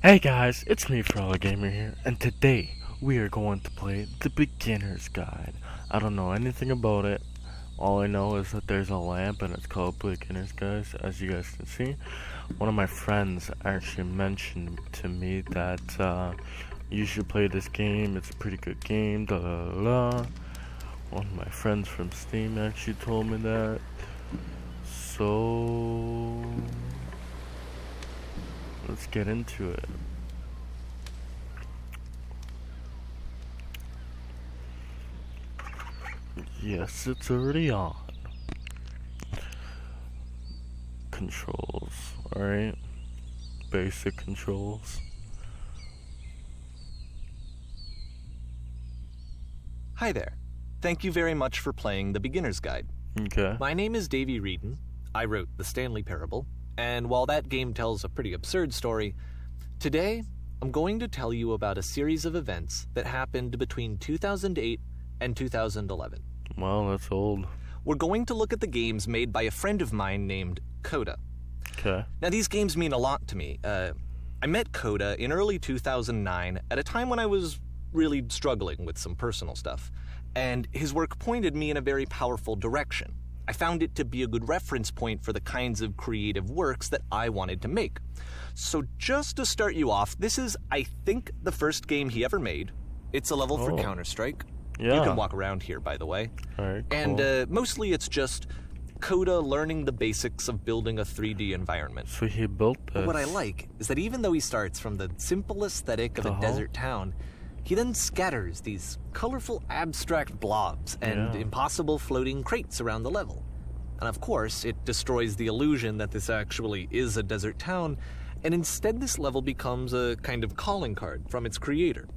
Hey guys, it's me, Frolic Gamer here, and today we are going to play the Beginner's Guide. I don't know anything about it. All I know is that there's a lamp and it's called Beginner's Guide, as you guys can see. One of my friends actually mentioned to me that you should play this game. It's a pretty good game, da da da da. One of my friends from Steam actually told me that. So let's get into it. Yes, it's already on. Controls, alright? Basic controls. Hi there. Thank you very much for playing The Beginner's Guide. Okay. My name is Davey Reedon. I wrote The Stanley Parable, and while that game tells a pretty absurd story, today I'm going to tell you about a series of events that happened between 2008 and 2011. Well, that's old. We're going to look at the games made by a friend of mine named Coda. Okay. Now, these games mean a lot to me. I met Coda in early 2009 at a time when I was really struggling with some personal stuff, and his work pointed me in a very powerful direction. I found it to be a good reference point for the kinds of creative works that I wanted to make. So just to start you off, this is, I think, the first game he ever made. It's a level for Counter-Strike. Yeah. You can walk around here, by the way. Alright, cool. And mostly it's just Coda learning the basics of building a 3D environment. So he built this. But what I like is that even though he starts from the simple aesthetic of a desert town, he then scatters these colorful abstract blobs and impossible floating crates around the level. And of course, it destroys the illusion that this actually is a desert town, and instead this level becomes a kind of calling card from its creator.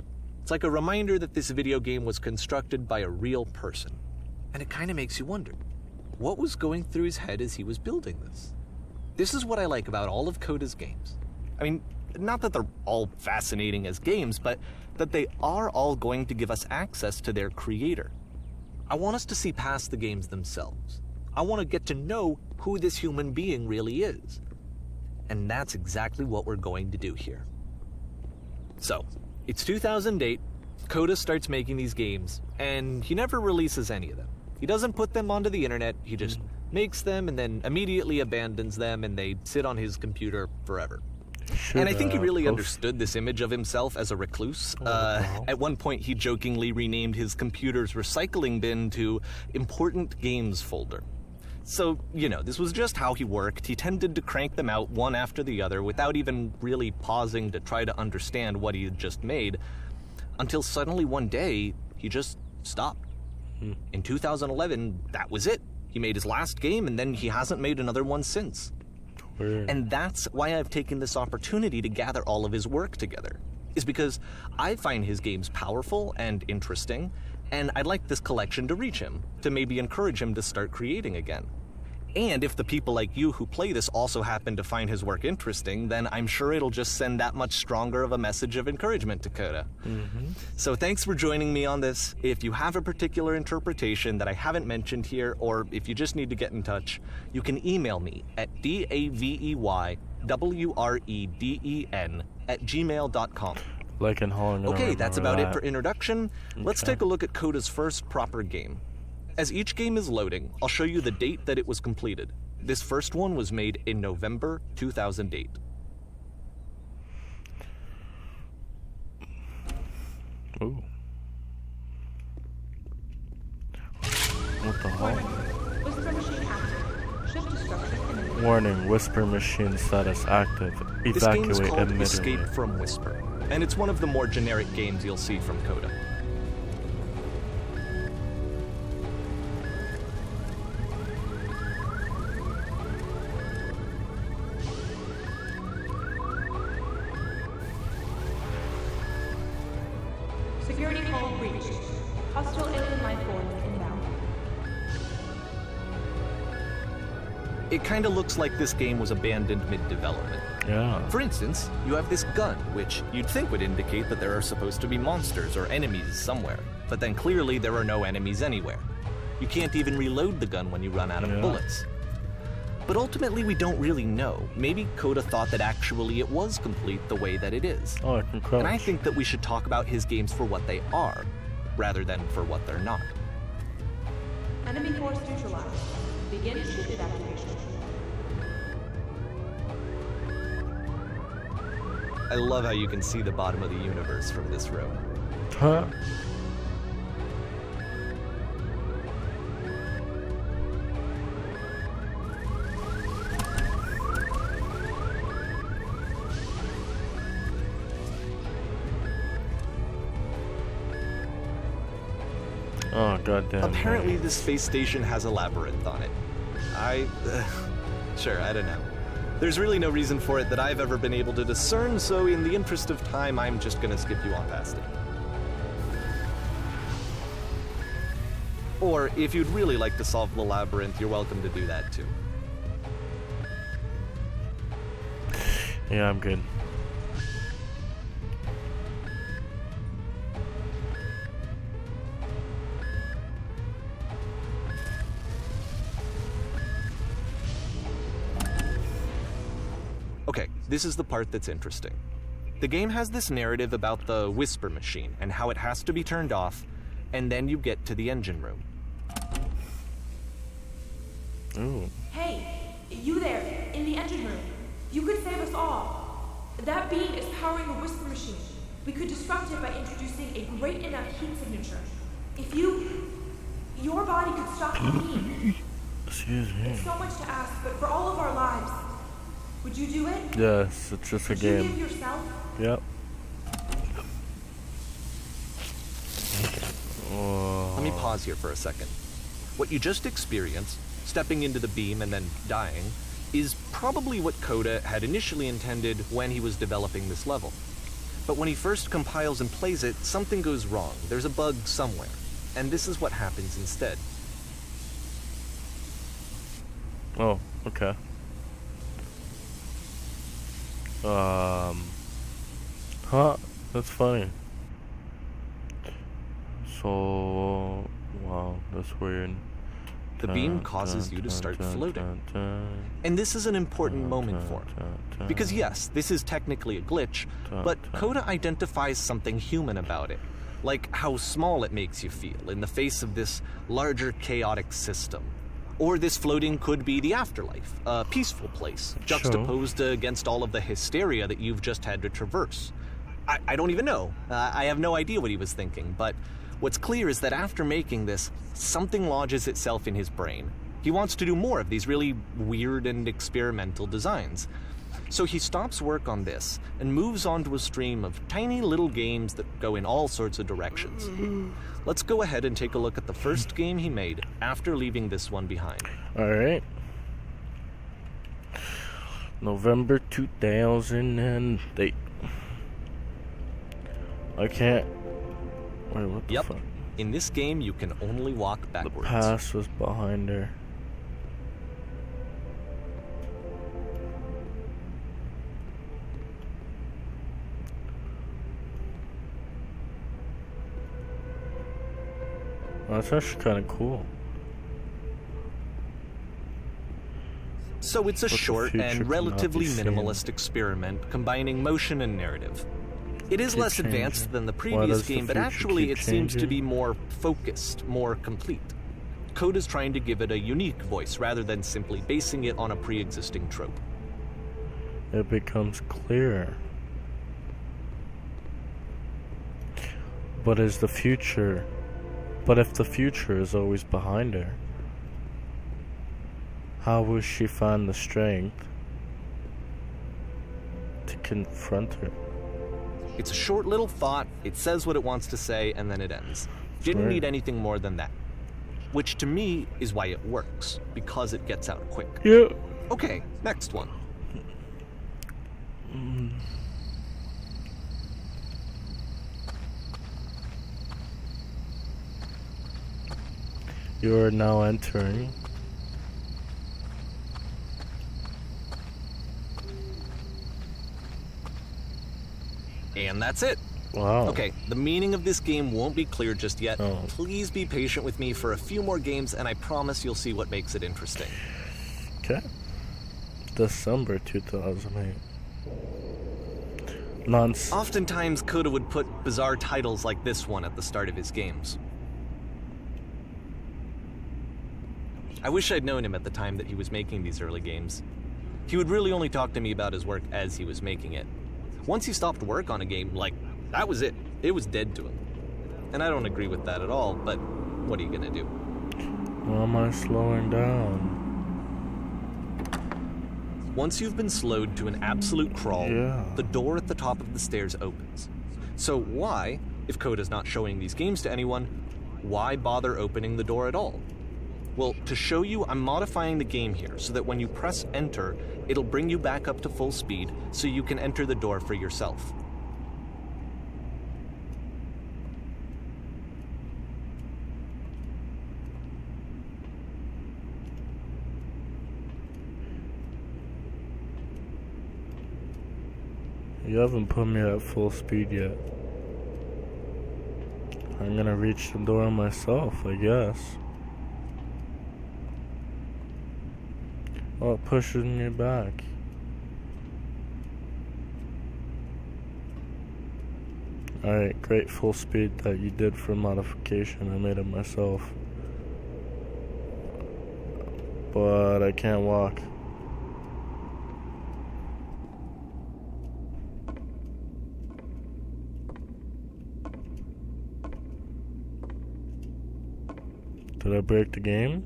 It's like a reminder that this video game was constructed by a real person. And it kind of makes you wonder, what was going through his head as he was building this? This is what I like about all of Coda's games. I mean, not that they're all fascinating as games, but that they are all going to give us access to their creator. I want us to see past the games themselves. I want to get to know who this human being really is. And that's exactly what we're going to do here. So, it's 2008, Coda starts making these games, and he never releases any of them. He doesn't put them onto the internet, he just makes them and then immediately abandons them, and they sit on his computer forever. And I think he really understood this image of himself as a recluse. At one point, he jokingly renamed his computer's recycling bin to Important Games Folder. So, you know, this was just how he worked. He tended to crank them out one after the other without even really pausing to try to understand what he had just made, until suddenly one day, he just stopped. In 2011, that was it. He made his last game, and then he hasn't made another one since. And that's why I've taken this opportunity to gather all of his work together, is because I find his games powerful and interesting, and I'd like this collection to reach him, to maybe encourage him to start creating again. And if the people like you who play this also happen to find his work interesting, then I'm sure it'll just send that much stronger of a message of encouragement to Coda. So thanks for joining me on this. If you have a particular interpretation that I haven't mentioned here, or if you just need to get in touch, you can email me at daveyWreden@gmail.com. Like and hauling. Okay, that's about it for introduction. Let's take a look at Coda's first proper game. As each game is loading, I'll show you the date that it was completed. This first one was made in November 2008. Ooh. What the hell? Whisper machine active. Shift to structure imminent. Warning, Whisper machine status active. This game is Evacuate called immediately. Escape from Whisper, and it's one of the more generic games you'll see from Coda. Security hull breached. Hostile alien life forms inbound. It kinda looks like this game was abandoned mid-development. Yeah. For instance, you have this gun, which you'd think would indicate that there are supposed to be monsters or enemies somewhere, but then clearly there are no enemies anywhere. You can't even reload the gun when you run out of bullets. But ultimately, we don't really know. Maybe Coda thought that actually it was complete the way that it is. Oh, I can crouch. And I think that we should talk about his games for what they are, rather than for what they're not. Enemy force neutralized. Begin ship evacuation. I love how you can see the bottom of the universe from this room. Huh? Oh, goddamn. Apparently, this space station has a labyrinth on it. Sure, I don't know. There's really no reason for it that I've ever been able to discern, so in the interest of time, I'm just gonna skip you on past it. Or, if you'd really like to solve the labyrinth, you're welcome to do that too. Yeah, I'm good. Okay, this is the part that's interesting. The game has this narrative about the Whisper Machine and how it has to be turned off, and then you get to the engine room. Ooh. Hey, you there, in the engine room. You could save us all. That beam is powering the Whisper Machine. We could disrupt it by introducing a great enough heat signature. If your body could stop the beam. Excuse me. It's so much to ask, but for all of our lives, would you do it? Yes, it's just a Would you give game. yourself? Yep. Oh. Let me pause here for a second. What you just experienced, stepping into the beam and then dying, is probably what Coda had initially intended when he was developing this level. But when he first compiles and plays it, something goes wrong. There's a bug somewhere. And this is what happens instead. Oh, okay. Huh? That's funny. So, wow, that's weird. The beam causes you to start floating. And this is an important moment for him. Because yes, this is technically a glitch, but Coda identifies something human about it. Like how small it makes you feel in the face of this larger chaotic system. Or this floating could be the afterlife, a peaceful place, juxtaposed against all of the hysteria that you've just had to traverse. I don't even know. I have no idea what he was thinking, but what's clear is that after making this, something lodges itself in his brain. He wants to do more of these really weird and experimental designs. So he stops work on this and moves on to a stream of tiny little games that go in all sorts of directions. Let's go ahead and take a look at the first game he made after leaving this one behind. Alright. November 2008. I can't... Wait, what the fuck? In this game, you can only walk The backwards. past was behind her. That's actually kind of cool. So it's a But the short future and cannot relatively be seen. minimalist experiment combining motion and narrative. It is Keep less advanced changing. than the Why previous does the game, but future actually keep it seems to changing? be more focused, more complete. Coda's trying to give it a unique voice rather than simply basing it on a pre-existing trope. It becomes clearer. But if the future is always behind her, how will she find the strength to confront her? It's a short little thought, it says what it wants to say, and then it ends. Didn't Right. need anything more than that. Which to me is why it works, because it gets out quick. Yeah. Okay, next one. You are now entering. And that's it. Wow. Okay, the meaning of this game won't be clear just yet. Oh. Please be patient with me for a few more games, and I promise you'll see what makes it interesting. Okay. December 2008. Nonsense. Oftentimes, Coda would put bizarre titles like this one at the start of his games. I wish I'd known him at the time that he was making these early games. He would really only talk to me about his work as he was making it. Once he stopped work on a game, like, that was it. It was dead to him. And I don't agree with that at all, but what are you gonna do? Why am I slowing down? Once you've been slowed to an absolute crawl, Yeah. the door at the top of the stairs opens. So why, if Coda's not showing these games to anyone, why bother opening the door at all? Well, to show you, I'm modifying the game here so that when you press enter, it'll bring you back up to full speed so you can enter the door for yourself. You haven't put me at full speed yet. I'm gonna reach the door myself, I guess. Oh, it pushes me back. Alright, great full speed that you did for modification. I made it myself. But I can't walk. Did I break the game?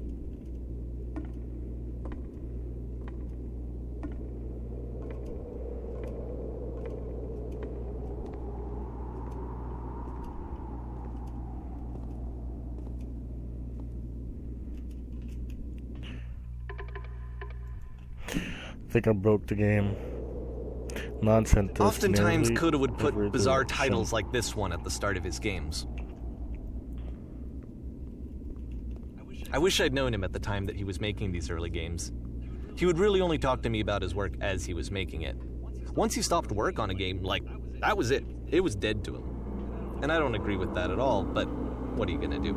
I think I broke the game. Nonsense. Oftentimes, Coda would put every bizarre direction. titles like this one at the start of his games. I wish I'd known him at the time that he was making these early games. He would really only talk to me about his work as he was making it. Once he stopped work on a game, like, that was it. It was dead to him. And I don't agree with that at all, but what are you gonna do?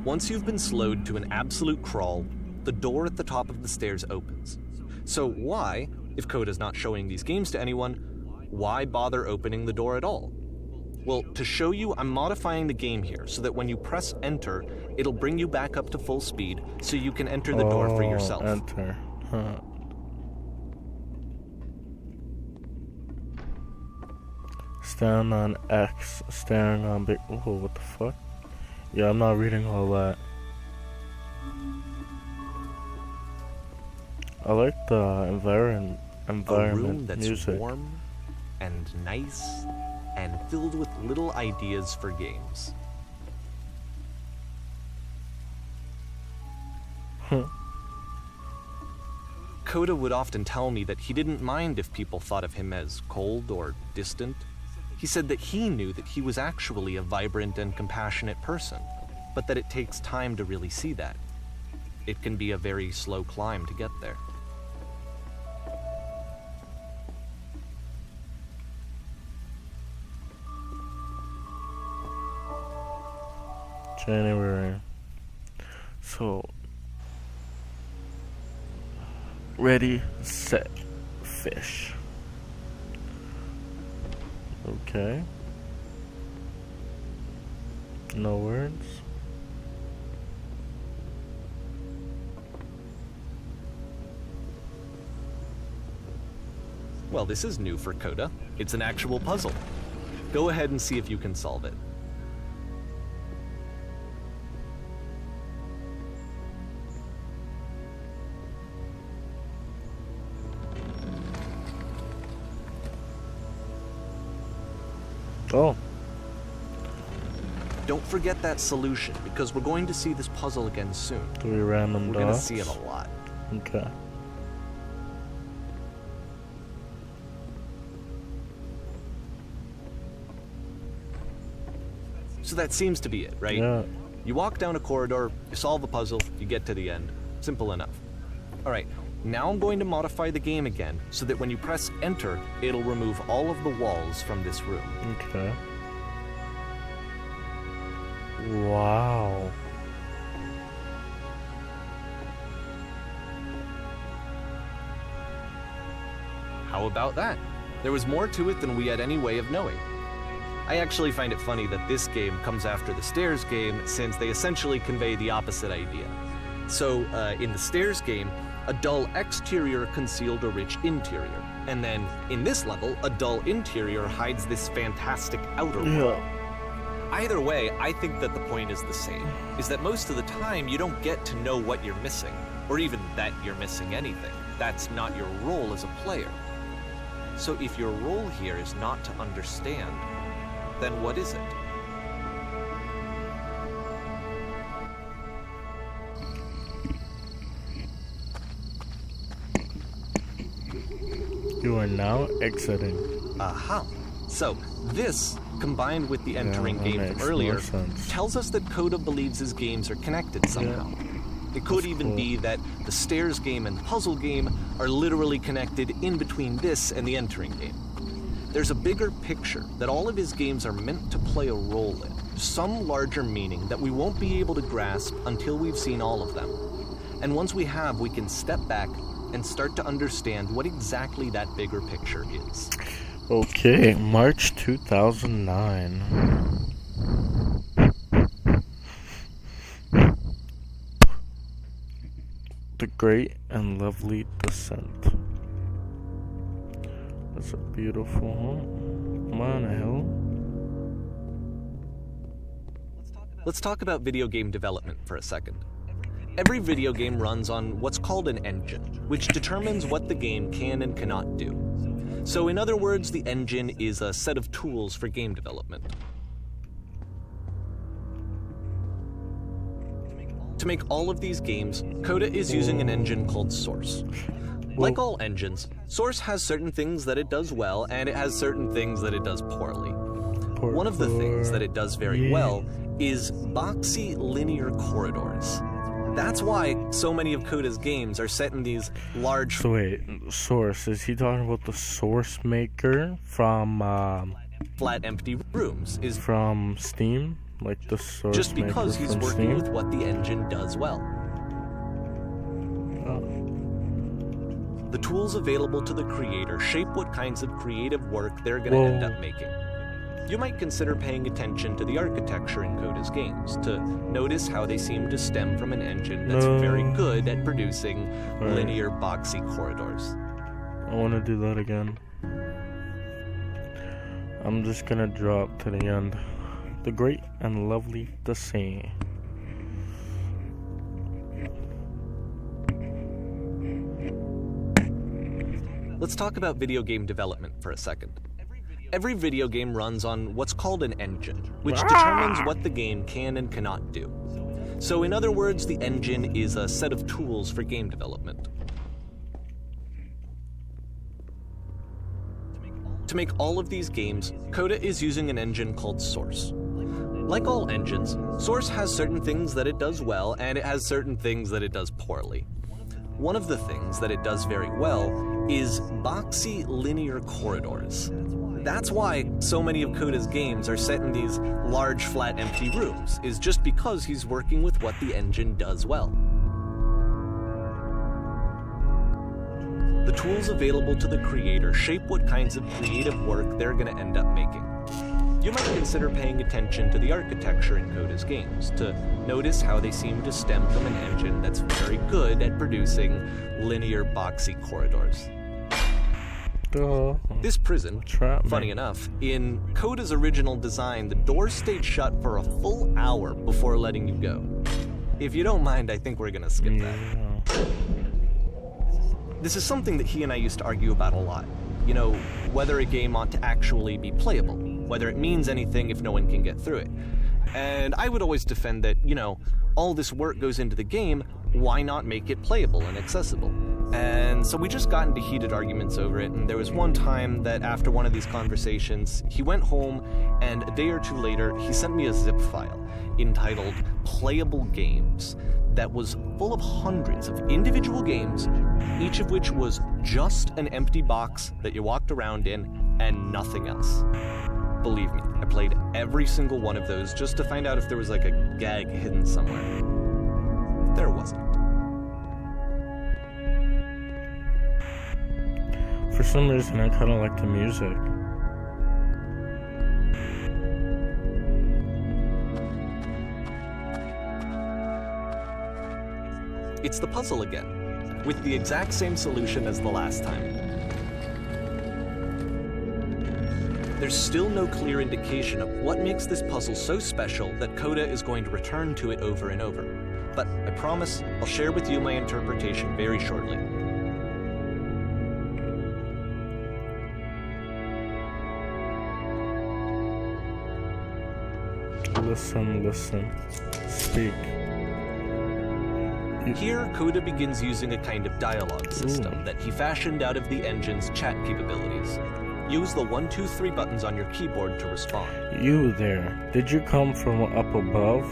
Once you've been slowed to an absolute crawl, the door at the top of the stairs opens. So why, if Coda's not showing these games to anyone, why bother opening the door at all? Well, to show you, I'm modifying the game here so that when you press enter, it'll bring you back up to full speed so you can enter the door for yourself. Enter. Huh. Stand on X, staring on big. Oh, what the fuck? Yeah, I'm not reading all that. I like the environment A room that's music. warm and nice and filled with little ideas for games. Coda would often tell me that he didn't mind if people thought of him as cold or distant. He said that he knew that he was actually a vibrant and compassionate person, but that it takes time to really see that. It can be a very slow climb to get there. January. So, ready, set, fish. Okay. No words. Well, this is new for Coda. It's an actual puzzle. Go ahead and see if you can solve it. Oh, Don't forget that solution, because we're going to see this puzzle again soon. 3 random We're going to dots. see it a lot. Okay. So that seems to be it, right? Yeah. You walk down a corridor, you solve a puzzle, you get to the end. Simple enough. All right, now I'm going to modify the game again so that when you press enter, it'll remove all of the walls from this room. Okay. Wow. how about that? There was more to it than we had any way of knowing. I actually find it funny that this game comes after the Stairs game, since they essentially convey the opposite idea. So, in the Stairs game, a dull exterior concealed a rich interior. And then, in this level, a dull interior hides this fantastic outer world. Either way, I think that the point is the same, is that most of the time you don't get to know what you're missing, or even that you're missing anything. That's not your role as a player. So if your role here is not to understand, then what is it? You are now exiting. Aha. So, this, combined with the entering game from earlier, tells us that Coda believes his games are connected somehow. Yeah. It could even be that the Stairs game and the puzzle game are literally connected in between this and the entering game. There's a bigger picture that all of his games are meant to play a role in, some larger meaning that we won't be able to grasp until we've seen all of them. And once we have, we can step back and start to understand what exactly that bigger picture is. Okay, March 2009. The Great and Lovely Descent. That's a beautiful home. I'm on a hill. Let's talk about video game development for a second. Every video game runs on what's called an engine, which determines what the game can and cannot do. So in other words, the engine is a set of tools for game development. To make all of these games, Coda is using an engine called Source. Like all engines, Source has certain things that it does well, and it has certain things that it does poorly. One of the things that it does very well is boxy linear corridors. That's why so many of Coda's games are set in these large... So wait, Source, is he talking about the Source Maker from... flat empty rooms? Is from Steam? Like the Source just because Maker he's from working Steam? with what the engine does well. The tools available to the creator shape what kinds of creative work they're going to end up making. You might consider paying attention to the architecture in Coda's games to notice how they seem to stem from an engine that's very good at producing linear, boxy corridors. I want to do that again. I'm just gonna drop to the end. The Great and Lovely Descent. Let's talk about video game development for a second. Every video game runs on what's called an engine, which determines what the game can and cannot do. So in other words, the engine is a set of tools for game development. To make all of these games, Coda is using an engine called Source. Like all engines, Source has certain things that it does well, and it has certain things that it does poorly. One of the things that it does very well is boxy linear corridors. That's why so many of Coda's games are set in these large, flat, empty rooms, is just because he's working with what the engine does well. The tools available to the creator shape what kinds of creative work they're going to end up making. You might consider paying attention to the architecture in Coda's games to notice how they seem to stem from an engine that's very good at producing linear, boxy corridors. This prison, funny enough, in Coda's original design, the doors stayed shut for a full hour before letting you go. If you don't mind, I think we're gonna skip that. This is something that he and I used to argue about a lot. You know, whether a game ought to actually be playable, whether it means anything if no one can get through it. And I would always defend that, you know, all this work goes into the game, why not make it playable and accessible? And so we just got into heated arguments over it, and there was one time that after one of these conversations, he went home, and a day or two later, he sent me a zip file entitled Playable Games that was full of hundreds of individual games, each of which was just an empty box that you walked around in and nothing else. Believe me, I played every single one of those just to find out if there was like a gag hidden somewhere. There wasn't. For some reason, I kind of like the music. It's the puzzle again, with the exact same solution as the last time. There's still no clear indication of what makes this puzzle so special that Coda is going to return to it over and over. But I promise I'll share with you my interpretation very shortly. Listen. Speak. Here, Coda begins using a kind of dialogue system that he fashioned out of the engine's chat capabilities. Use the 1, 2, 3 buttons on your keyboard to respond. You there. Did you come from up above?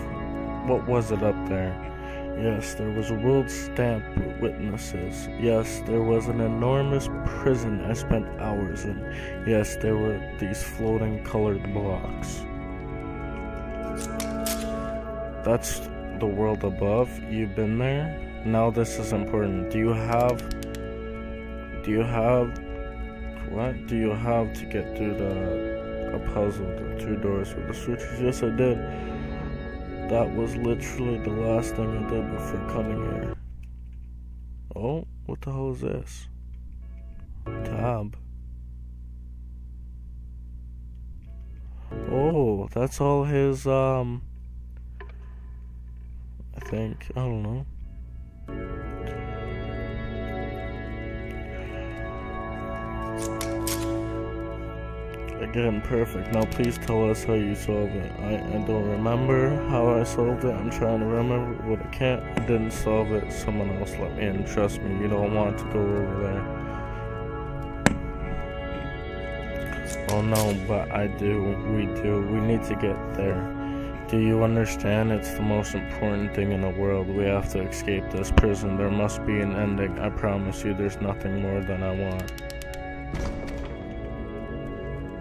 What was it up there? Yes, there was a world stamped with witnesses. Yes, there was an enormous prison I spent hours in. Yes, there were these floating colored blocks. That's the world above. You've been there? Now this is important. Do you have what do you have to get through a puzzle, the 2 doors with the switches? Yes, I did. That was literally the last thing I did before coming here. Oh, what the hell is this? Tab. Oh, that's all his, I think. I don't know. Again, perfect. Now please tell us how you solve it. I don't remember how I solved it. I'm trying to remember, but I can't. I didn't solve it. Someone else let me in. Trust me, you don't want to go over there. Oh no, but I do. We do. We need to get there. Do you understand? It's the most important thing in the world. We have to escape this prison. There must be an ending. I promise you there's nothing more than I want.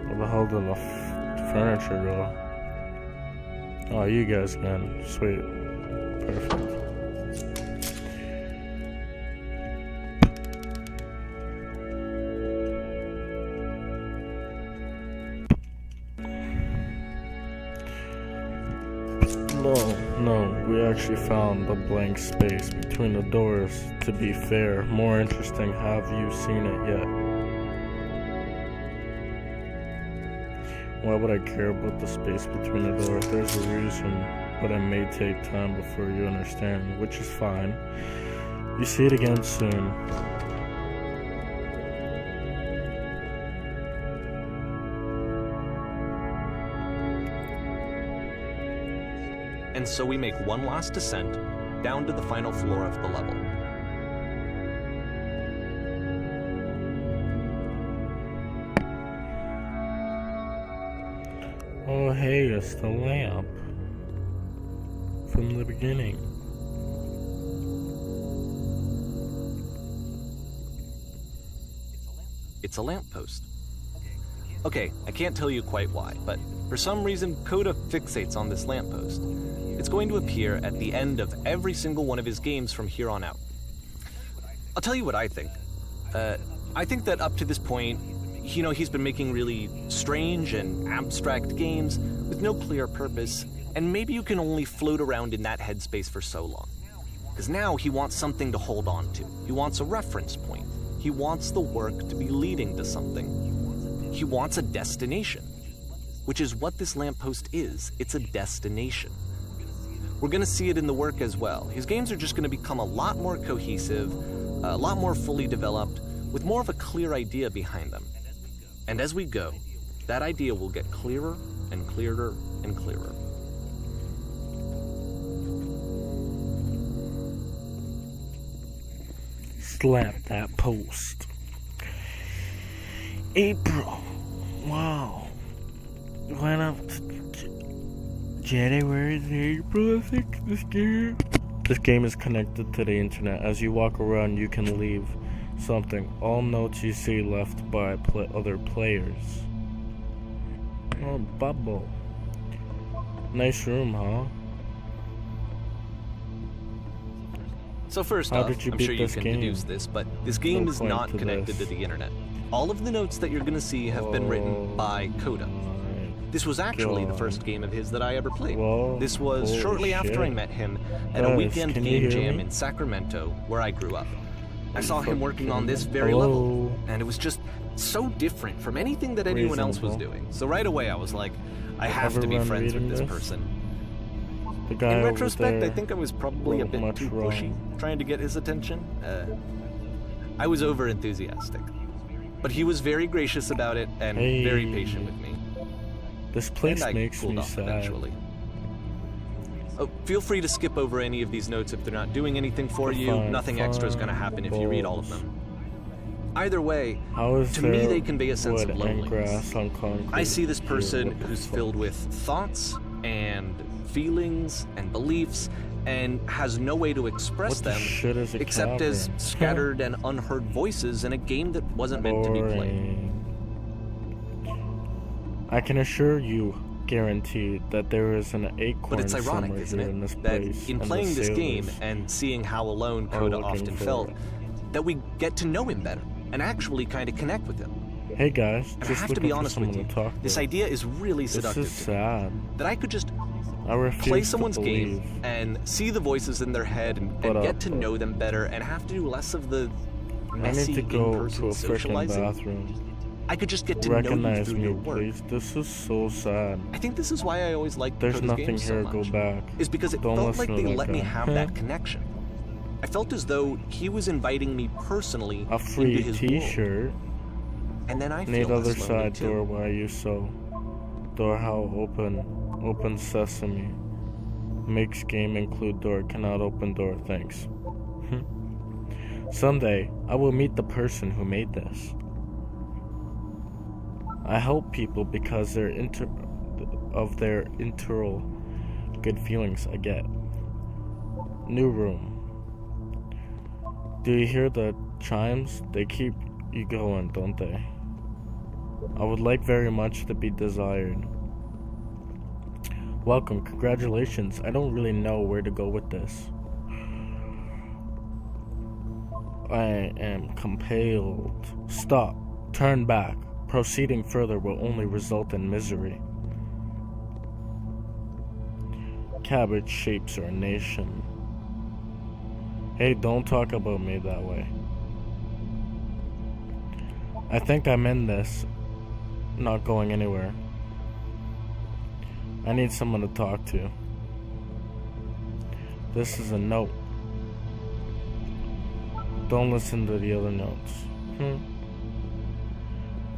Where the hell did the furniture go? Oh, you guys can. Sweet. Perfect. No, we actually found the blank space between the doors. To be fair, more interesting, have you seen it yet? Why would I care about the space between the doors? There's a reason, but it may take time before you understand, which is fine. You see it again soon. And so we make one last descent down to the final floor of the level. Oh hey, it's the lamp from the beginning. It's a lamppost. Okay, I can't tell you quite why, but for some reason Coda fixates on this lamppost. It's going to appear at the end of every single one of his games from here on out. I'll tell you what I think. I think that up to this point, he's been making really strange and abstract games with no clear purpose, and maybe you can only float around in that headspace for so long. Because now he wants something to hold on to. He wants a reference point. He wants the work to be leading to something. He wants a destination, which is what this lamppost is. It's a destination. We're going to see it in the work as well. His games are just going to become a lot more cohesive, a lot more fully developed, with more of a clear idea behind them. And as we go, that idea will get clearer and clearer and clearer. Slap that post. April. Wow. Went up to January is April, I think, this game. This game is connected to the internet. As you walk around, you can leave something. All notes you see left by other players. Oh, bubble. Nice room, huh? So first off, I'm sure you can deduce this, but this game is not connected to the internet. all of the notes that you're gonna see have been written by Coda. This was actually the first game of his that I ever played. This was shortly after I met him at a weekend game jam in Sacramento, where I grew up. I saw him working on this very level, and it was just so different from anything that anyone else was doing. So right away I was like, I have to be friends with this person. In retrospect, I think I was probably a bit too pushy, trying to get his attention. I was over-enthusiastic. But he was very gracious about it and very patient with me. This place makes me sad. Eventually. Oh, feel free to skip over any of these notes if they're not doing anything for you. Nothing extra is going to happen if you read all of them. Either way, to me they convey a sense of loneliness. I see this person who's filled with thoughts and feelings and beliefs and has no way to express them except as scattered and unheard voices in a game that wasn't meant to be played. I can assure you, guaranteed, that there is an acorn. But it's ironic, isn't it, that in playing this game and seeing how alone Coda often felt, that we get to know him better and actually kind of connect with him. Hey guys, and I have to be honest with you, this idea is really seductive. This is sad. That I could just play someone's game and see the voices in their head and get to know them better and have to do less of the messy in-person socializing. Bathroom. I could just get to know you through your work. Please. This is so sad. I think this is why I always liked There's Coda's nothing games so here. much. Go back. Is because it felt like they let me have that connection. I felt as though he was inviting me personally a free into his T-shirt. world. And then I Need feel other this side too. door. Why are you so? Door how open? Open sesame. Makes game include door. Cannot open door. Thanks. Someday I will meet the person who made this. I help people because of their internal good feelings I get. New room. Do you hear the chimes? They keep you going, don't they? I would like very much to be desired. Welcome, congratulations. I don't really know where to go with this. I am compelled. Stop. Turn back. Proceeding further will only result in misery. Cabbage shapes our nation. Hey, don't talk about me that way. I think I'm in this, not going anywhere. I need someone to talk to. This is a note. Don't listen to the other notes.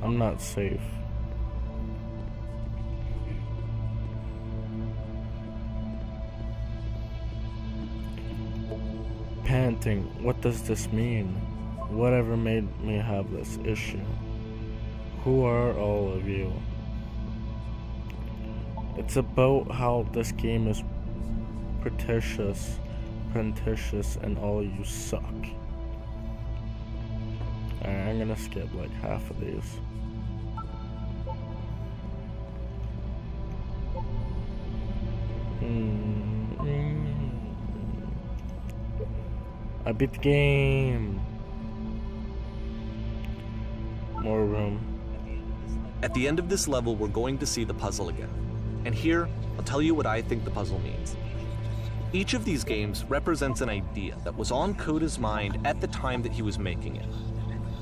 I'm not safe. Panting, what does this mean? Whatever made me have this issue? Who are all of you? It's about how this game is pretentious, and all you suck. Alright, I'm gonna skip like half of these. I beat the game. More room. At the end of this level, we're going to see the puzzle again. And here, I'll tell you what I think the puzzle means. Each of these games represents an idea that was on Coda's mind at the time that he was making it.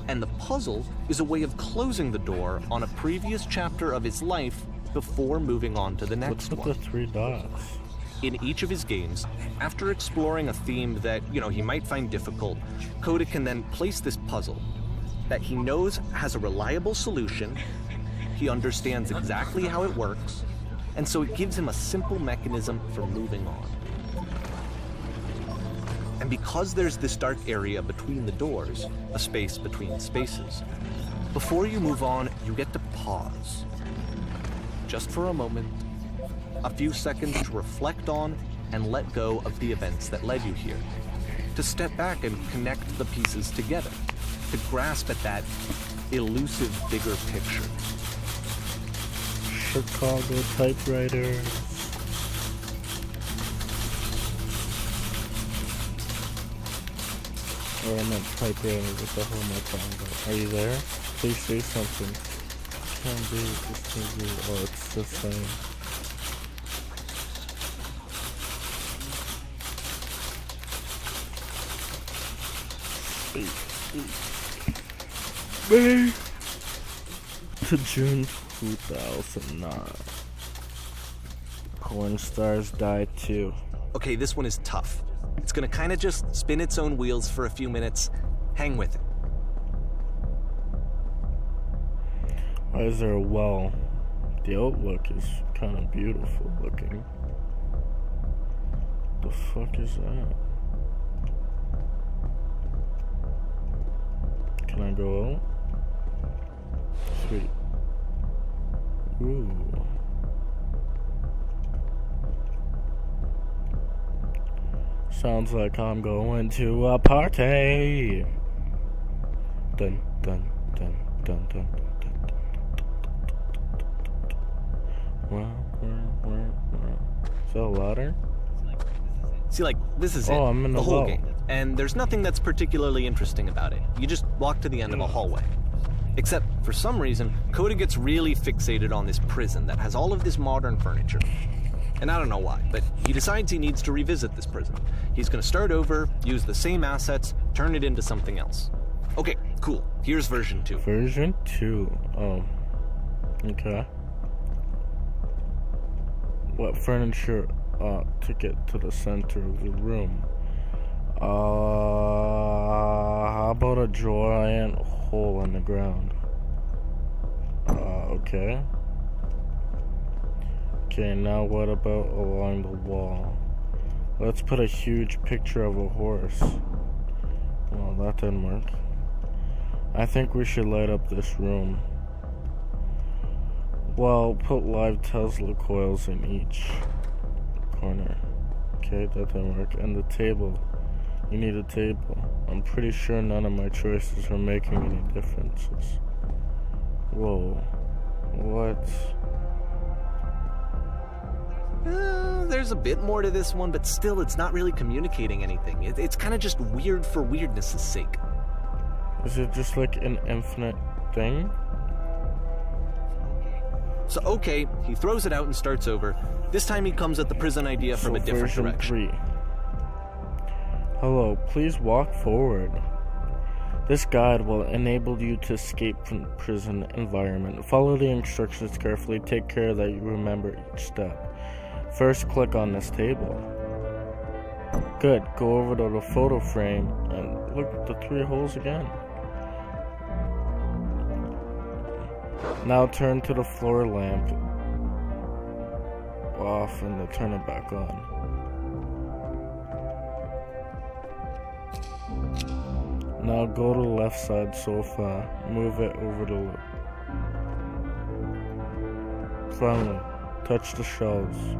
And the puzzle is a way of closing the door on a previous chapter of his life before moving on to the next one. What's with the 3 dots? In each of his games, after exploring a theme that, he might find difficult, Coda can then place this puzzle that he knows has a reliable solution, he understands exactly how it works, and so it gives him a simple mechanism for moving on. And because there's this dark area between the doors, a space between spaces, before you move on, you get to pause. Just for a moment, a few seconds to reflect on and let go of the events that led you here. To step back and connect the pieces together. To grasp at that elusive bigger picture. Chicago typewriters. Or I meant typewriter, what the hell am I talking about? Are you there? Please say something. Can't do this. Oh, it's the same. May to June 2009. Porn stars die too. Okay, this one is tough. It's gonna kinda just spin its own wheels for a few minutes. Hang with it. Why is there a well? The outlook is kind of beautiful looking. The fuck is that? Can I go out? Sweet. Ooh. Sounds like I'm going to a party. Dun dun dun dun dun dun. Is that louder? See, like, this is it. Oh, I'm in the whole well. game. And there's nothing that's particularly interesting about it. You just walk to the end of a hallway. Except, for some reason, Coda gets really fixated on this prison that has all of this modern furniture. And I don't know why, but he decides he needs to revisit this prison. He's gonna start over, use the same assets, turn it into something else. Okay, cool. Here's version 2. Version 2. Oh. Okay. What furniture to get to the center of the room? How about a giant hole in the ground? Okay. Okay, now what about along the wall? Let's put a huge picture of a horse. Well, that didn't work. I think we should light up this room. Well, put live Tesla coils in each corner. Okay, that didn't work. And the table. You need a table. I'm pretty sure none of my choices are making any differences. Whoa. What? There's a bit more to this one, but still, it's not really communicating anything. It's kind of just weird for weirdness' sake. Is it just like an infinite thing? So, okay, he throws it out and starts over. This time he comes at the prison idea from a different version direction. 3. Hello, please walk forward. This guide will enable you to escape from the prison environment. Follow the instructions carefully. Take care that you remember each step. First, click on this table. Good. Go over to the photo frame and look at the 3 holes again. Now turn to the floor lamp off and then turn it back on. Now go to the left side sofa, move it over to the finally, touch the shelves.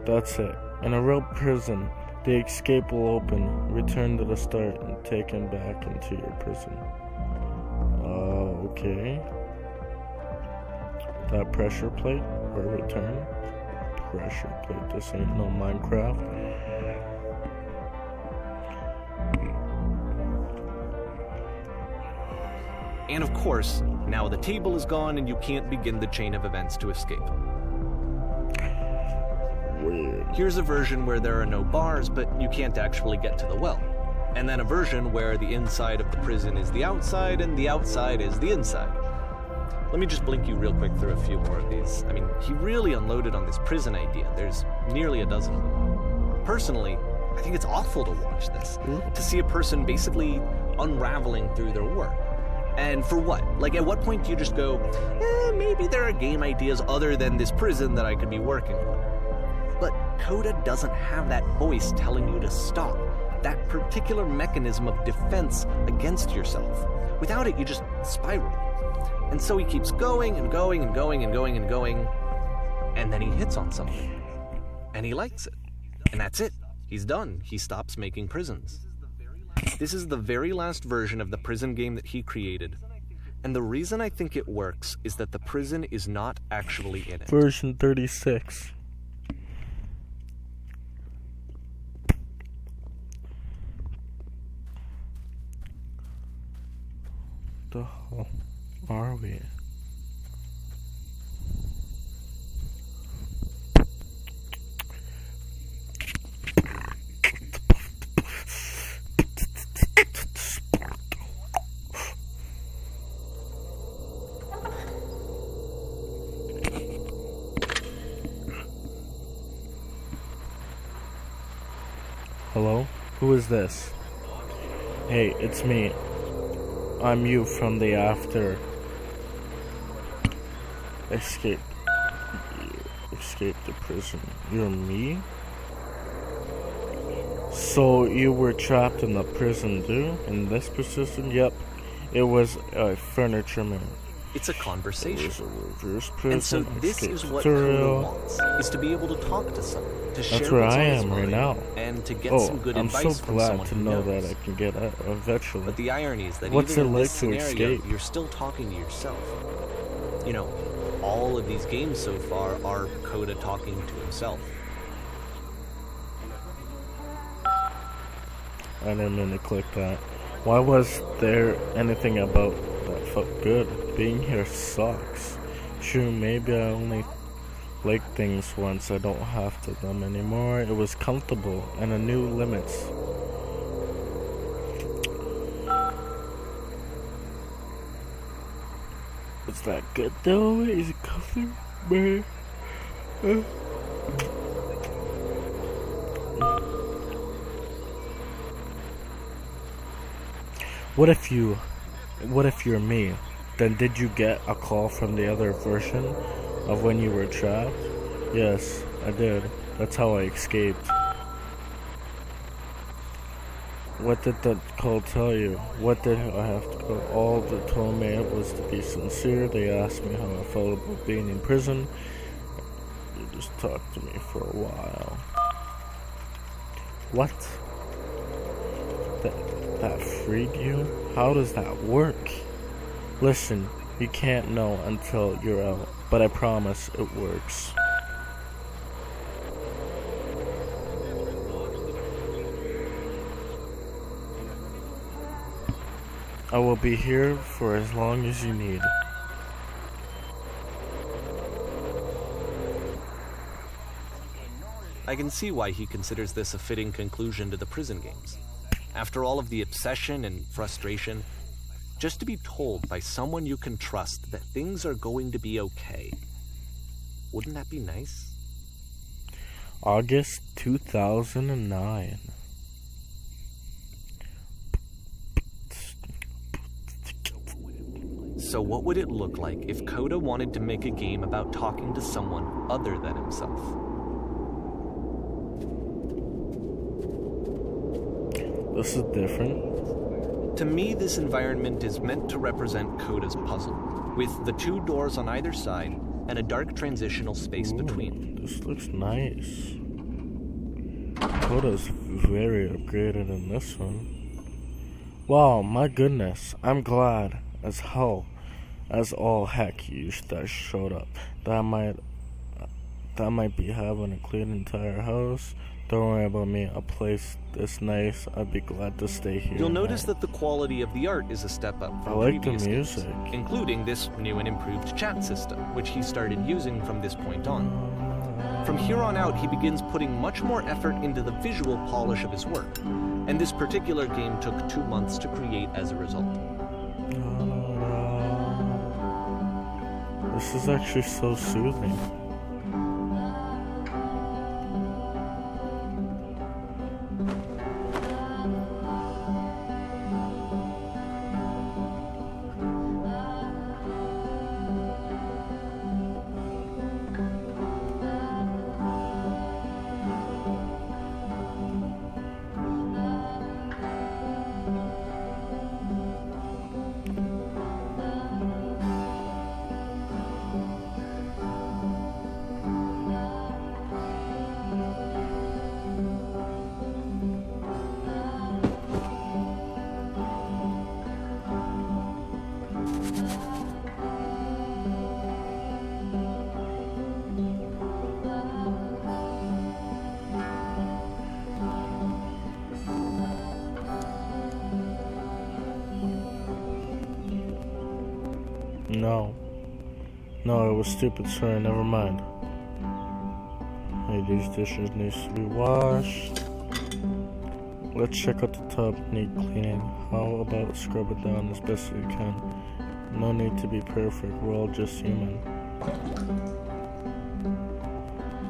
That's it. In a real prison, the escape will open, return to the start, and take him back into your prison. Okay. That pressure plate, or return. Pressure plate, this ain't no Minecraft. And of course, now the table is gone and you can't begin the chain of events to escape. Weird. Here's a version where there are no bars, but you can't actually get to the well. And then a version where the inside of the prison is the outside and the outside is the inside. Let me just blink you real quick through a few more of these. I mean, he really unloaded on this prison idea. There's nearly a dozen of them. Personally, I think it's awful to watch this. To see a person basically unraveling through their work. And for what? Like, at what point do you just go, maybe there are game ideas other than this prison that I could be working on? But Coda doesn't have that voice telling you to stop. That particular mechanism of defense against yourself. Without it, you just spiral. And so he keeps going and going and going and going and going. And then he hits on something. And he likes it. And that's it. He's done. He stops making prisons. This is the very last version of the prison game that he created. And the reason I think it works is that the prison is not actually in it. Version 36. the hell are we? Hello? Who is this? Hey, it's me. I'm you from the after. Escape the prison. You're me? So you were trapped in the prison, dude? In this position? Yep. It was a furniture man. It's a It conversation. was a reverse prison. And so this escape is what tutorial. Coda wants, is to be able to talk to someone, to share That's where what's I on his am right mind, now. and to get Oh, some good I'm so advice from glad someone to who know knows. that I can get out eventually. But the irony is that What's even it in like this to scenario, escape? you're still talking to yourself. You know, all of these games so far are Coda talking to himself. I didn't mean to click that. Why was there anything about that felt good? Being here sucks. True, maybe I only like things once. I don't have to them anymore. It was comfortable and a new limits. Is that good though? Is it comfortable? What if you're me? Then did you get a call from the other version of when you were trapped? Yes, I did. That's how I escaped. What did the call tell you? What did I have to go? All they told me was to be sincere. They asked me how I felt about being in prison. You just talked to me for a while. What? That freed you? How does that work? Listen, you can't know until you're out, but I promise it works. I will be here for as long as you need. I can see why he considers this a fitting conclusion to the prison games. After all of the obsession and frustration, just to be told by someone you can trust that things are going to be okay. Wouldn't that be nice? August 2009. So what would it look like if Coda wanted to make a game about talking to someone other than himself? This is different. To me, this environment is meant to represent Coda's puzzle, with the two doors on either side and a dark transitional space between. This looks nice. Coda's very upgraded in this one. Wow, my goodness. I'm glad as hell as all heck you that showed up. That might be having a clean entire house. Don't worry about me. A place this nice, I'd be glad to stay here. You'll notice that the quality of the art is a step up from I like the previous games, music. including this new and improved chat system, which he started using from this point on. From here on out, he begins putting much more effort into the visual polish of his work, and this particular game took 2 months to create as a result. This is actually so soothing. No. No, it was stupid, sorry, never mind. Hey, these dishes need to be washed. Let's check out the tub, need cleaning. How about scrub it down as best as you can? No need to be perfect, we're all just human.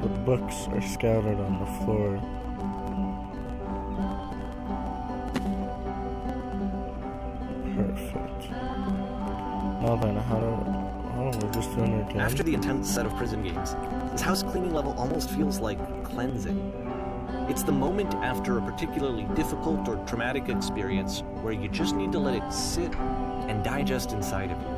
The books are scattered on the floor. Perfect. Now then, we're just doing it again. After the intense set of prison games, this house cleaning level almost feels like cleansing. It's the moment after a particularly difficult or traumatic experience where you just need to let it sit and digest inside of you,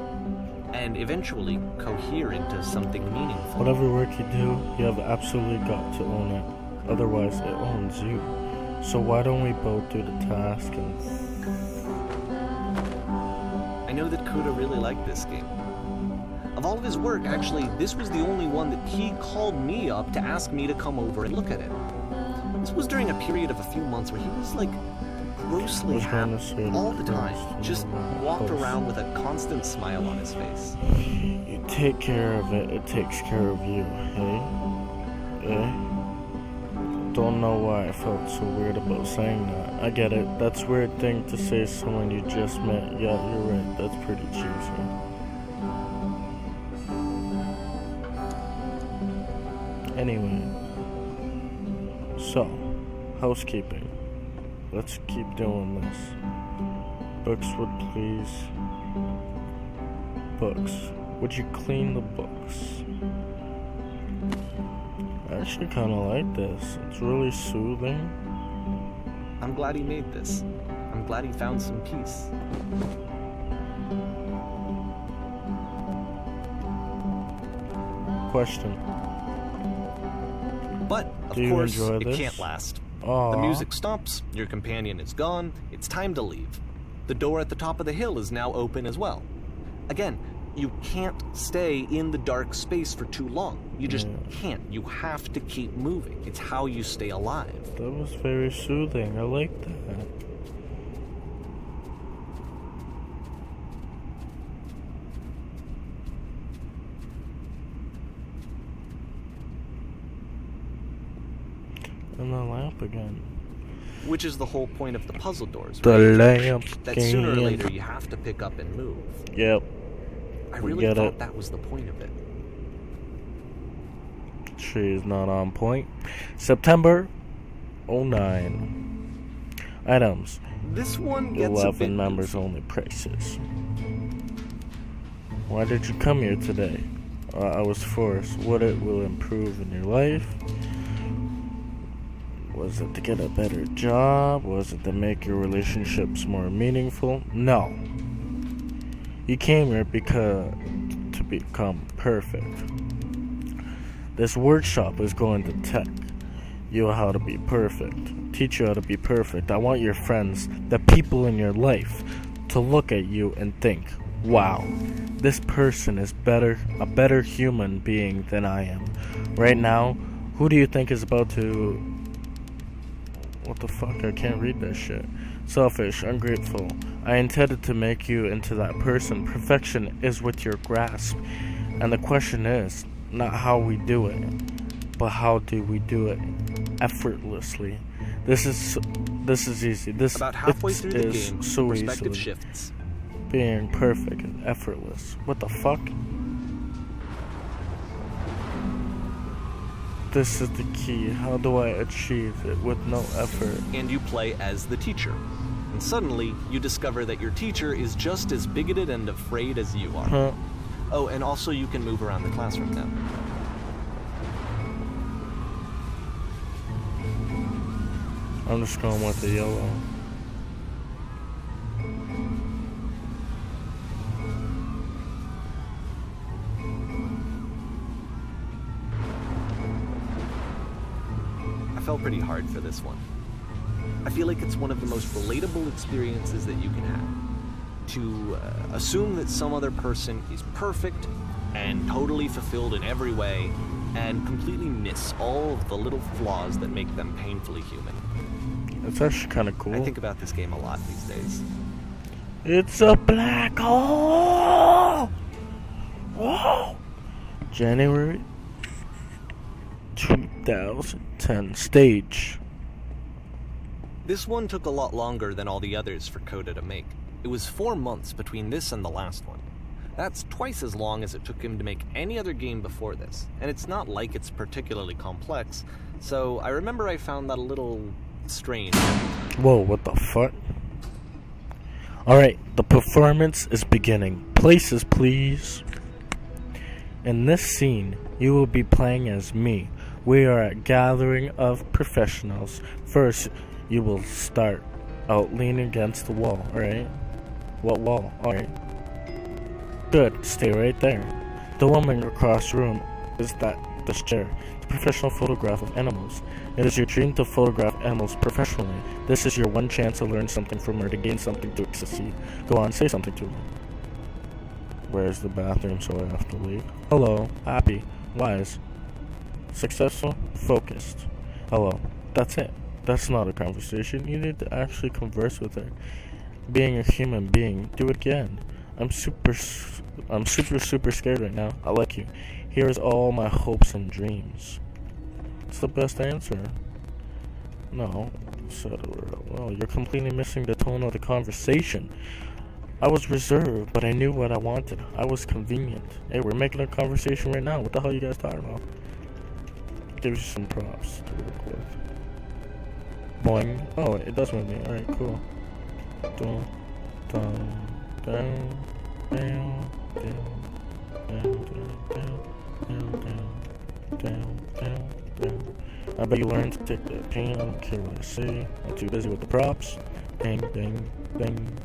and eventually cohere into something meaningful. Whatever work you do, you have absolutely got to own it. Otherwise, it owns you. So why don't we both do the task and... I know that Coda really liked this game. Of all of his work, actually, this was the only one that he called me up to ask me to come over and look at it. This was during a period of a few months where he was like grossly happy all the time, just walked around with a constant smile on his face. You take care of it, it takes care of you, hey? Eh? Don't know why I felt so weird about saying that. I get it, that's a weird thing to say to someone you just met. Yeah, you're right, that's pretty cheesy. Anyway, so, housekeeping. Let's keep doing this. Books would please. Books. Would you clean the books? I actually kind of like this. It's really soothing. I'm glad he made this. I'm glad he found some peace. Question. But, of course, it can't last. Aww. The music stops, your companion is gone, it's time to leave. The door at the top of the hill is now open as well. Again, you can't stay in the dark space for too long. You just can't. You have to keep moving. It's how you stay alive. That was very soothing. I like that. And the lamp again. Which is the whole point of the puzzle doors. The right? lamp. That sooner or later you have to pick up and move. Yep. I really thought that was the point of it. She is not on point. September 09. Items. This one gets 11 members only prices. Why did you come here today? I was forced. What it will improve in your life? Was it to get a better job? Was it to make your relationships more meaningful? No. You came here because to become perfect. This workshop is going to tech you how to be perfect. Teach you how to be perfect. I want your friends, the people in your life, to look at you and think, wow, this person is a better human being than I am. Right now, who do you think is about to... What the fuck? I can't read this shit. Selfish, ungrateful. I intended to make you into that person. Perfection is with your grasp. And the question is, not how we do it, but how do we do it effortlessly. This is easy. This about halfway through the game, so perspective easily. shifts. Being perfect and effortless. What the fuck? This is the key. How do I achieve it with no effort? And you play as the teacher. And suddenly, you discover that your teacher is just as bigoted and afraid as you are. Huh? Oh, and also you can move around the classroom now. I'm just going with the yellow. I felt pretty hard for this one. I feel like it's one of the most relatable experiences that you can have. To assume that some other person is perfect and totally fulfilled in every way, and completely miss all of the little flaws that make them painfully human. It's actually kind of cool. I think about this game a lot these days. It's a black hole! Whoa! January 2010 stage. This one took a lot longer than all the others for Coda to make. It was 4 months between this and the last one. That's twice as long as it took him to make any other game before this, and it's not like it's particularly complex, so I remember I found that a little strange. Whoa, what the fuck? Alright, the performance is beginning. Places, please. In this scene, you will be playing as me. We are a gathering of professionals. First, you will start out leaning against the wall, alright? What wall? Alright. Good, stay right there. The woman across the room is this chair. The professional photograph of animals. It is your dream to photograph animals professionally. This is your one chance to learn something from her, to gain something, to succeed. Go on, say something to her. Where's the bathroom so I have to leave? Hello, happy, wise, successful, focused. Hello, that's it. That's not a conversation. You need to actually converse with her. Being a human being, do it again. I'm super scared right now. I like you. Here's all my hopes and dreams. It's the best answer. No, well, you're completely missing the tone of the conversation. I was reserved, but I knew what I wanted. I was convenient. Hey, we're making a conversation right now. What the hell are you guys talking about? Give you some props to work with. Boing. Oh, it does move me. Alright, cool. Down, down, down, down, down. I bet you learned to take that pain. I don't care what I say. I'm too busy with the props. Ding, ding, ding.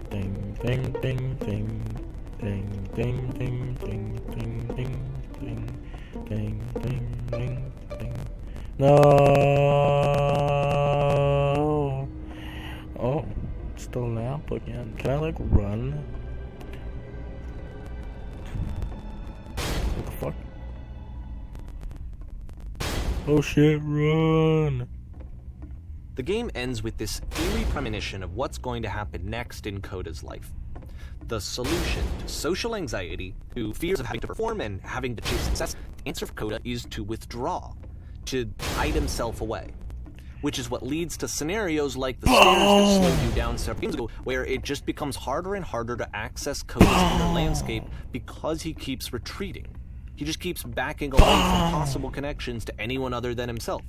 Ding, ding, ding, ding. Ding, ding, ding, ding, ding, ding, ding. Ding, ding, ding, ding. No! Oh, it's the lamp again. Can I, like, run? What the fuck? Oh shit, run! The game ends with this eerie premonition of what's going to happen next in Coda's life. The solution to social anxiety, to fears of having to perform and having to chase success, the answer for Coda is to withdraw, to hide himself away. Which is what leads to scenarios like the stairs that slowed you down several games ago, where it just becomes harder and harder to access Coda's inner landscape because he keeps retreating. He just keeps backing away from possible connections to anyone other than himself.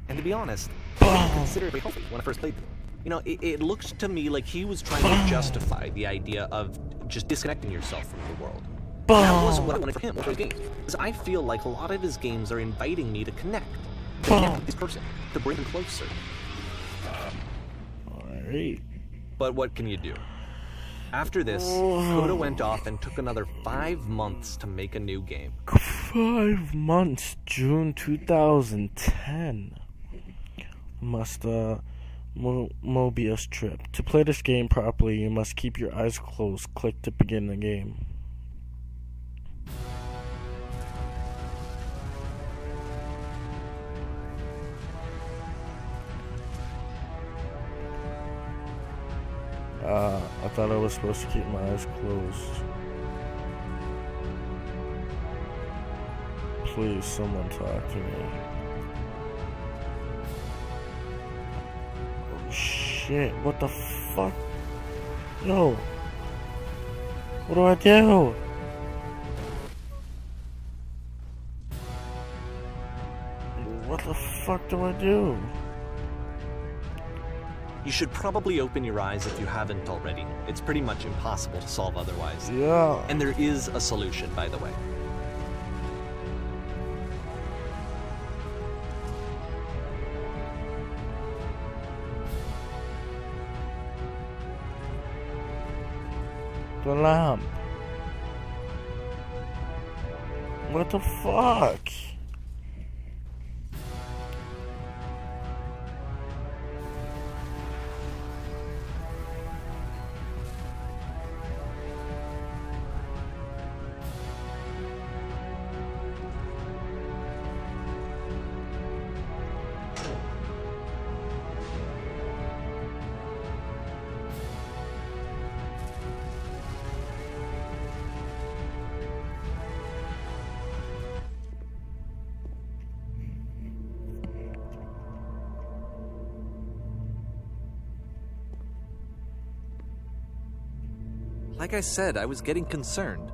And to be honest, I didn't consider it very healthy when I first played it. You know, it looked to me like he was trying to justify the idea of just disconnecting yourself from the world. And that wasn't what I wanted for him with his games. Because I feel like a lot of his games are inviting me to connect with this person, to bring him closer. Alright. But what can you do? After this, Coda went off and took another 5 months to make a new game. 5 months, June 2010. Mobius trip. To play this game properly, you must keep your eyes closed. Click to begin the game. I thought I was supposed to keep my eyes closed. Please, someone talk to me. Oh shit, what the fuck? Yo! What do I do? What the fuck do I do? You should probably open your eyes if you haven't already. It's pretty much impossible to solve otherwise. Yeah. And there is a solution, by the way. The lamp. What the fuck? Like I said, I was getting concerned.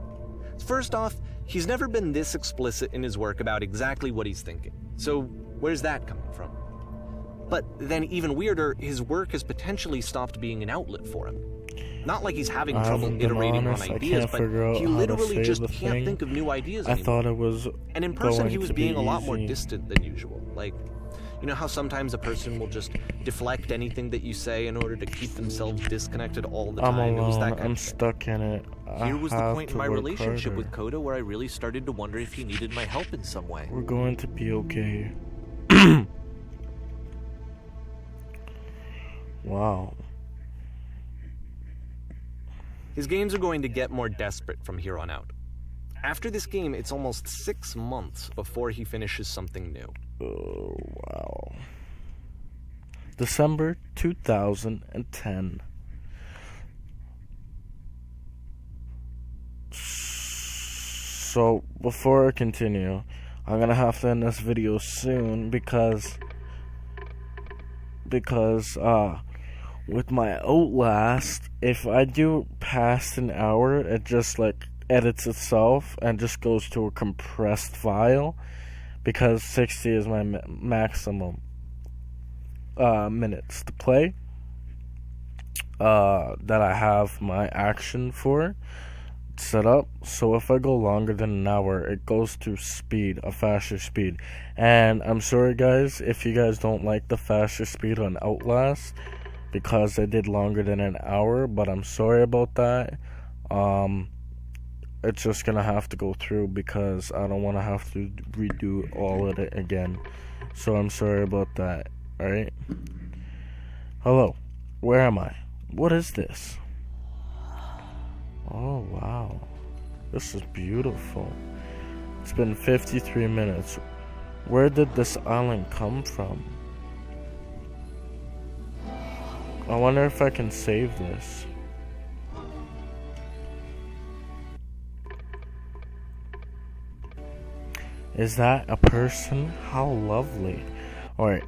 First off, he's never been this explicit in his work about exactly what he's thinking. So where's that coming from? But then even weirder, his work has potentially stopped being an outlet for him. Not like he's having trouble iterating on ideas, but he literally just can't think of new ideas anymore. I thought it was And in person, he was being a lot more distant than usual. Like, you know how sometimes a person will just deflect anything that you say in order to keep themselves disconnected all the time? I'm It was alone. that kind I'm of thing. stuck in it. Here was the point in my relationship harder. with Koda where I really started to wonder if he needed my help in some way. We're going to be okay. Wow. His games are going to get more desperate from here on out. After this game, it's almost 6 months before he finishes something new. Oh, wow. December 2010. So, before I continue, I'm gonna have to end this video soon because with my Outlast, if I do past an hour, it just like edits itself and just goes to a compressed file because 60 is my maximum minutes to play that I have my action for set up. So if I go longer than an hour, it goes to speed, a faster speed. And I'm sorry guys if you guys don't like the faster speed on Outlast because I did longer than an hour, but I'm sorry about that. It's just gonna have to go through because I don't want to have to redo all of it again. So I'm sorry about that. Alright? Hello. Where am I? What is this? Oh wow. This is beautiful. It's been 53 minutes. Where did this island come from? I wonder if I can save this. Is that a person? How lovely. Alright,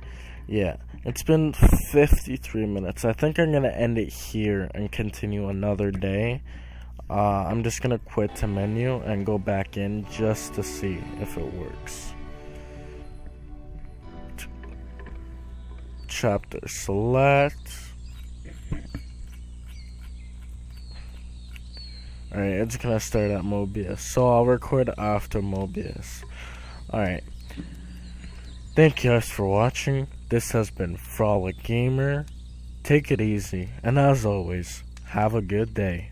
yeah. It's been 53 minutes. I think I'm gonna end it here and continue another day. I'm just gonna quit the menu and go back in just to see if it works. Chapter select. Alright, it's gonna start at Mobius. So I'll record after Mobius. Alright. Thank you guys for watching. This has been Frolic Gamer. Take it easy. And as always, have a good day.